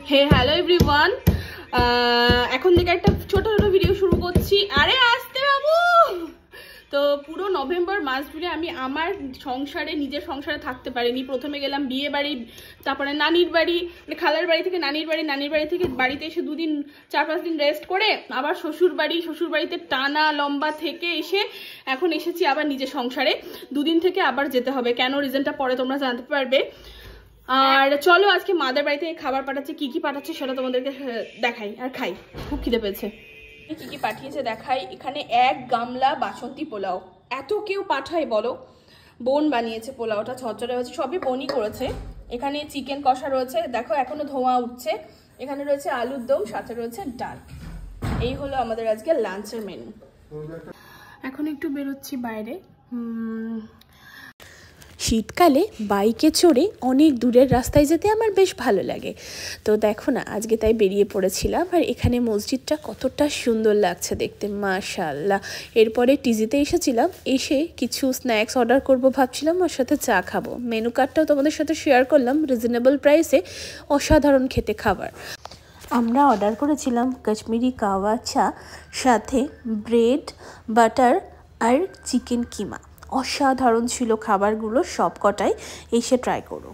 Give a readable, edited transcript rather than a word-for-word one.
হে hello everyone, এখন থেকে একটা ছোট ছোট ভিডিও শুরু করছি। আরে আসতে বাবু। তো পুরো নভেম্বর মাস জুড়ে আমি আমার সংসারে, নিজের সংসারে থাকতে পারিনি। প্রথমে গেলাম বিয়ে বাড়ি, তারপরে নানির বাড়ি, মানে খালার বাড়ি থেকে নানির বাড়ি, নানির বাড়ি থেকে বাড়িতে এসে 4-5 দিন রেস্ট করে আবার শ্বশুর বাড়িতে টানা লম্বা থেকে এসে এখন এসেছি আবার নিজের সংসারে। 2 দিন থেকে আবার যেতে হবে। কেন, রিজনটা পরে তোমরা জানতে পারবে। আর চলো আজকে মাদের বাড়ি থেকে খাবার পাঠাচ্ছে, কি কি পাঠাচ্ছে সেটা তোমাদেরকে দেখাই আর খাই। খুব খিদে পেয়েছে। কি কি পাঠিয়েছে দেখাই। এখানে 1 গামলা বাসন্তী পোলাও। এত কেউ পাঠায় বলো? বোন বানিয়েছে পোলাওটা, ঝরঝরে হয়েছে, সবই বোনই করেছে। এখানে চিকেন কষা রয়েছে, দেখো এখনো ধোঁয়া উঠছে। এখানে রয়েছে আলুর দম, সাথে রয়েছে ডাল। এই হলো আমাদের আজকে লাঞ্চের মেনু। এখন একটু বেরোচ্ছি বাইরে। শীতকালে বাইকে চড়ে অনেক দূরের রাস্তায় যেতে আমার বেশ ভালো লাগে। তো দেখো না, আজকে তাই বেরিয়ে পড়েছিলাম। আর এখানে মসজিদটা কতটা সুন্দর লাগছে দেখতে, মাশাআল্লাহ। এরপরে টিজিতে এসেছিলাম, এসে কিছু স্ন্যাক্স অর্ডার করব ভাবছিলাম, ওর সাথে চা খাবো। মেনু কার্ডটাও তোমাদের সাথে শেয়ার করলাম, রিজনেবল প্রাইসে অসাধারণ খেতে খাবার। আমরা অর্ডার করেছিলাম কাশ্মীরি কাওয়া চা, সাথে ব্রেড, বাটার আর চিকেন কিমা। অসাধারণ ছিল খাবারগুলো, সব কটাই এসে ট্রাই করো।